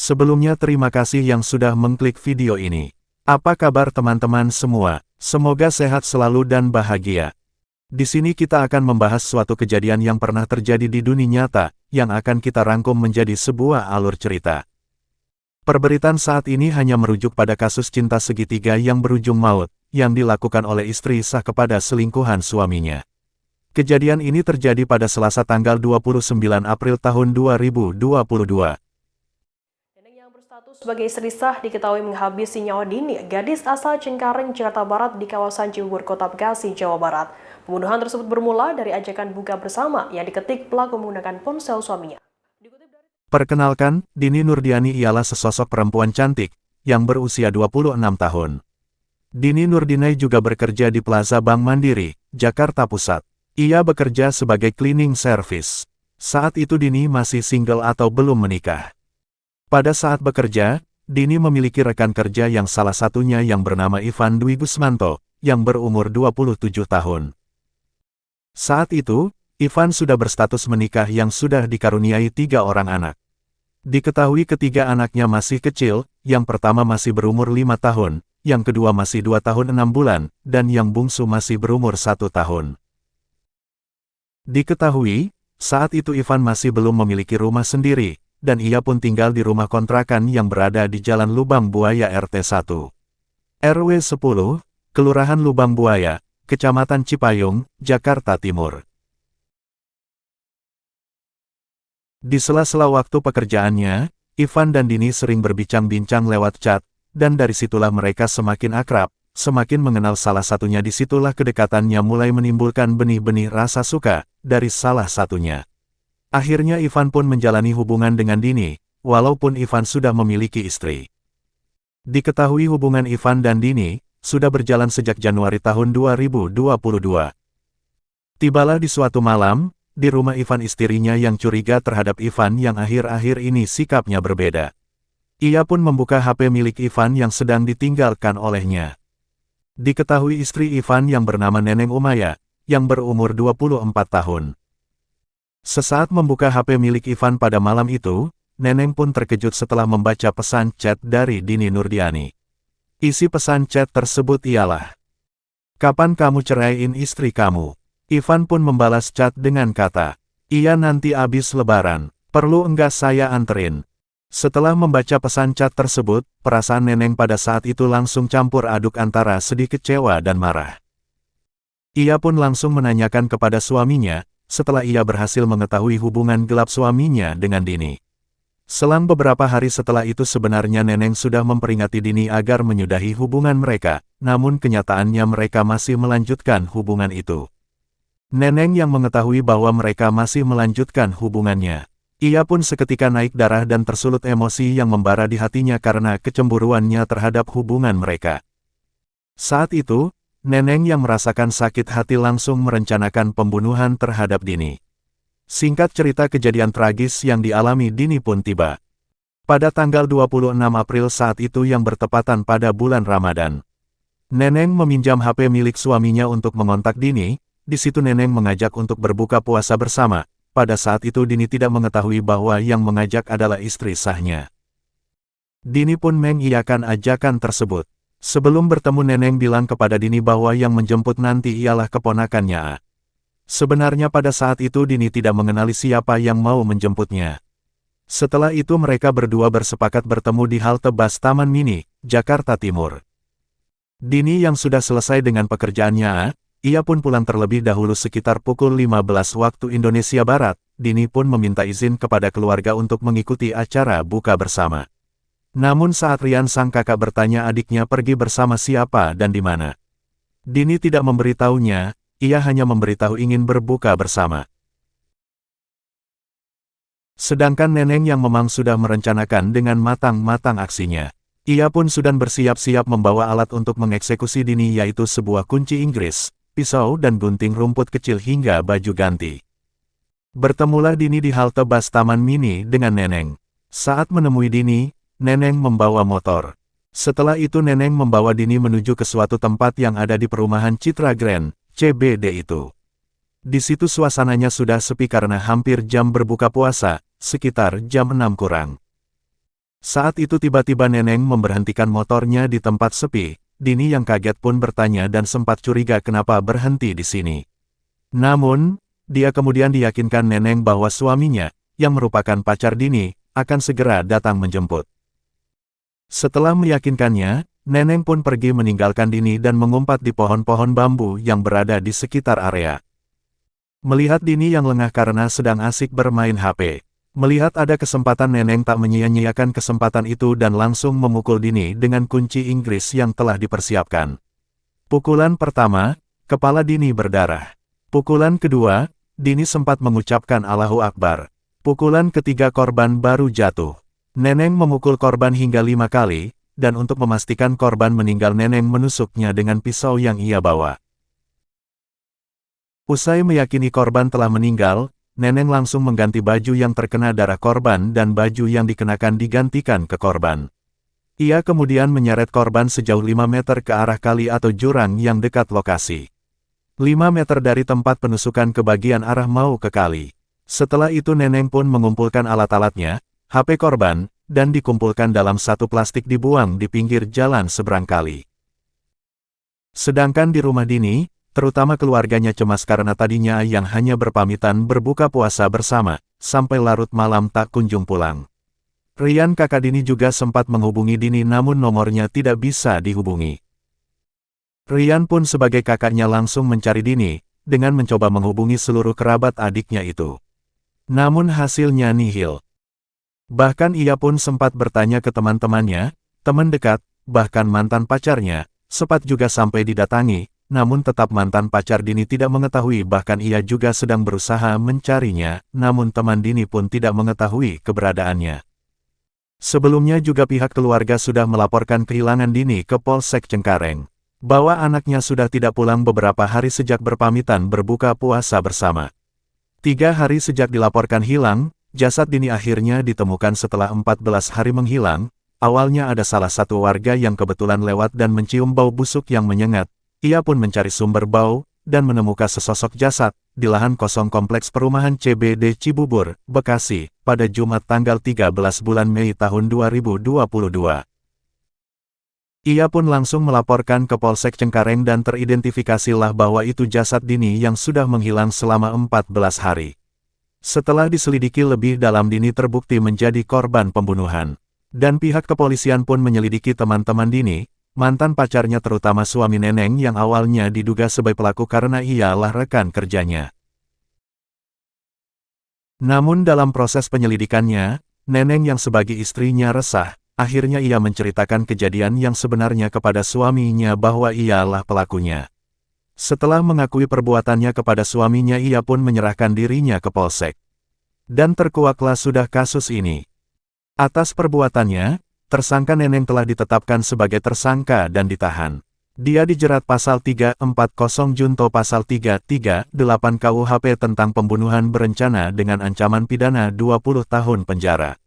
Sebelumnya terima kasih yang sudah mengklik video ini. Apa kabar teman-teman semua? Semoga sehat selalu dan bahagia. Di sini kita akan membahas suatu kejadian yang pernah terjadi di dunia nyata, yang akan kita rangkum menjadi sebuah alur cerita. Perberitaan saat ini hanya merujuk pada kasus cinta segitiga yang berujung maut, yang dilakukan oleh istri sah kepada selingkuhan suaminya. Kejadian ini terjadi pada Selasa tanggal 29 April tahun 2022. Sebagai istri sah diketahui menghabisi nyawa dini gadis asal Cengkareng, Jakarta Barat di kawasan Cibubur, Kota Bekasi, Jawa Barat. Pembunuhan tersebut bermula dari ajakan buka bersama yang diketik pelaku menggunakan ponsel suaminya. Perkenalkan, Dini Nurdiani ialah sesosok perempuan cantik, yang berusia 26 tahun. Dini Nurdiani juga bekerja di Plaza Bank Mandiri, Jakarta Pusat. Ia bekerja sebagai cleaning service. Saat itu Dini masih single atau belum menikah. Pada saat bekerja, Dini memiliki rekan kerja yang salah satunya yang bernama Ivan Dwi Gusmanto, yang berumur 27 tahun. Saat itu, Ivan sudah berstatus menikah yang sudah dikaruniai 3 orang anak. Diketahui ketiga anaknya masih kecil, yang pertama masih berumur 5 tahun, yang kedua masih 2 tahun 6 bulan, dan yang bungsu masih berumur 1 tahun. Diketahui, saat itu Ivan masih belum memiliki rumah sendiri, dan ia pun tinggal di rumah kontrakan yang berada di Jalan Lubang Buaya RT 1. RW 10, Kelurahan Lubang Buaya, Kecamatan Cipayung, Jakarta Timur. Di sela-sela waktu pekerjaannya, Ivan dan Dini sering berbincang-bincang lewat chat, dan dari situlah mereka semakin akrab, semakin mengenal salah satunya. Disitulah kedekatannya mulai menimbulkan benih-benih rasa suka dari salah satunya. Akhirnya Ivan pun menjalani hubungan dengan Dini, walaupun Ivan sudah memiliki istri. Diketahui hubungan Ivan dan Dini sudah berjalan sejak Januari tahun 2022. Tibalah di suatu malam, di rumah Ivan istrinya yang curiga terhadap Ivan yang akhir-akhir ini sikapnya berbeda. Ia pun membuka HP milik Ivan yang sedang ditinggalkan olehnya. Diketahui istri Ivan yang bernama Neneng Umaya, yang berumur 24 tahun. Sesaat membuka HP milik Ivan pada malam itu, Neneng pun terkejut setelah membaca pesan chat dari Dini Nurdiani. Isi pesan chat tersebut ialah, "Kapan kamu ceraiin istri kamu?" Ivan pun membalas chat dengan kata, "Iya nanti abis lebaran, perlu enggak saya anterin?" Setelah membaca pesan chat tersebut, perasaan Neneng pada saat itu langsung campur aduk antara sedih, kecewa dan marah. Ia pun langsung menanyakan kepada suaminya, setelah ia berhasil mengetahui hubungan gelap suaminya dengan Dini. Selang beberapa hari setelah itu sebenarnya Neneng sudah memperingati Dini agar menyudahi hubungan mereka, namun kenyataannya mereka masih melanjutkan hubungan itu. Neneng yang mengetahui bahwa mereka masih melanjutkan hubungannya. Ia pun seketika naik darah dan tersulut emosi yang membara di hatinya karena kecemburuannya terhadap hubungan mereka. Saat itu, Neneng yang merasakan sakit hati langsung merencanakan pembunuhan terhadap Dini. Singkat cerita, kejadian tragis yang dialami Dini pun tiba. Pada tanggal 26 April saat itu yang bertepatan pada bulan Ramadan. Neneng meminjam HP milik suaminya untuk mengontak Dini, di situ Neneng mengajak untuk berbuka puasa bersama. Pada saat itu Dini tidak mengetahui bahwa yang mengajak adalah istri sahnya. Dini pun mengiyakan ajakan tersebut. Sebelum bertemu Neneng bilang kepada Dini bahwa yang menjemput nanti ialah keponakannya A. Sebenarnya pada saat itu Dini tidak mengenali siapa yang mau menjemputnya. Setelah itu mereka berdua bersepakat bertemu di halte bus Taman Mini, Jakarta Timur. Dini yang sudah selesai dengan pekerjaannya A, ia pun pulang terlebih dahulu sekitar pukul 15 waktu Indonesia Barat. Dini pun meminta izin kepada keluarga untuk mengikuti acara buka bersama. Namun saat Rian sang kakak bertanya adiknya pergi bersama siapa dan di mana, Dini tidak memberitahunya, ia hanya memberitahu ingin berbuka bersama. Sedangkan Neneng yang memang sudah merencanakan dengan matang-matang aksinya. Ia pun sudah bersiap-siap membawa alat untuk mengeksekusi Dini, yaitu sebuah kunci Inggris, pisau dan gunting rumput kecil hingga baju ganti. Bertemulah Dini di halte bus Taman Mini dengan Neneng. Saat menemui Dini, Neneng membawa motor. Setelah itu Neneng membawa Dini menuju ke suatu tempat yang ada di perumahan Citra Grand, CBD itu. Di situ suasananya sudah sepi karena hampir jam berbuka puasa, sekitar jam 6 kurang. Saat itu tiba-tiba Neneng memberhentikan motornya di tempat sepi. Dini yang kaget pun bertanya dan sempat curiga kenapa berhenti di sini. Namun, dia kemudian diyakinkan Neneng bahwa suaminya, yang merupakan pacar Dini, akan segera datang menjemput. Setelah meyakinkannya, Neneng pun pergi meninggalkan Dini dan mengumpat di pohon-pohon bambu yang berada di sekitar area. Melihat Dini yang lengah karena sedang asik bermain HP. Melihat ada kesempatan, Neneng tak menyia-nyiakan kesempatan itu dan langsung memukul Dini dengan kunci Inggris yang telah dipersiapkan. Pukulan pertama, kepala Dini berdarah. Pukulan kedua, Dini sempat mengucapkan Allahu Akbar. Pukulan ketiga korban baru jatuh. Neneng memukul korban hingga 5 kali, dan untuk memastikan korban meninggal Neneng menusuknya dengan pisau yang ia bawa. Usai meyakini korban telah meninggal, Neneng langsung mengganti baju yang terkena darah korban dan baju yang dikenakan digantikan ke korban. Ia kemudian menyeret korban sejauh 5 meter ke arah kali atau jurang yang dekat lokasi. 5 meter dari tempat penusukan ke bagian arah mau ke kali. Setelah itu Neneng pun mengumpulkan alat-alatnya, HP korban, dan dikumpulkan dalam satu plastik dibuang di pinggir jalan seberang kali. Sedangkan di rumah Dini, terutama keluarganya cemas karena tadinya yang hanya berpamitan berbuka puasa bersama, sampai larut malam tak kunjung pulang. Rian kakak Dini juga sempat menghubungi Dini namun nomornya tidak bisa dihubungi. Rian pun sebagai kakaknya langsung mencari Dini, dengan mencoba menghubungi seluruh kerabat adiknya itu. Namun hasilnya nihil. Bahkan ia pun sempat bertanya ke teman-temannya, teman dekat, bahkan mantan pacarnya, sempat juga sampai didatangi, namun tetap mantan pacar Dini tidak mengetahui bahkan ia juga sedang berusaha mencarinya, namun teman Dini pun tidak mengetahui keberadaannya. Sebelumnya juga pihak keluarga sudah melaporkan kehilangan Dini ke Polsek Cengkareng, bahwa anaknya sudah tidak pulang beberapa hari sejak berpamitan berbuka puasa bersama. 3 hari sejak dilaporkan hilang, jasad Dini akhirnya ditemukan setelah 14 hari menghilang. Awalnya ada salah satu warga yang kebetulan lewat dan mencium bau busuk yang menyengat. Ia pun mencari sumber bau, dan menemukan sesosok jasad, di lahan kosong kompleks perumahan CBD Cibubur, Bekasi, pada Jumat tanggal 13 bulan Mei tahun 2022. Ia pun langsung melaporkan ke Polsek Cengkareng dan teridentifikasilah bahwa itu jasad Dini yang sudah menghilang selama 14 hari. Setelah diselidiki lebih dalam, Dini terbukti menjadi korban pembunuhan. Dan pihak kepolisian pun menyelidiki teman-teman Dini, mantan pacarnya terutama suami Neneng yang awalnya diduga sebagai pelaku karena ialah rekan kerjanya. Namun dalam proses penyelidikannya, Neneng yang sebagai istrinya resah, akhirnya ia menceritakan kejadian yang sebenarnya kepada suaminya bahwa ialah pelakunya. Setelah mengakui perbuatannya kepada suaminya, ia pun menyerahkan dirinya ke Polsek. Dan terkuaklah sudah kasus ini. Atas perbuatannya, tersangka Neneng telah ditetapkan sebagai tersangka dan ditahan. Dia dijerat pasal 340 junto pasal 338 KUHP tentang pembunuhan berencana dengan ancaman pidana 20 tahun penjara.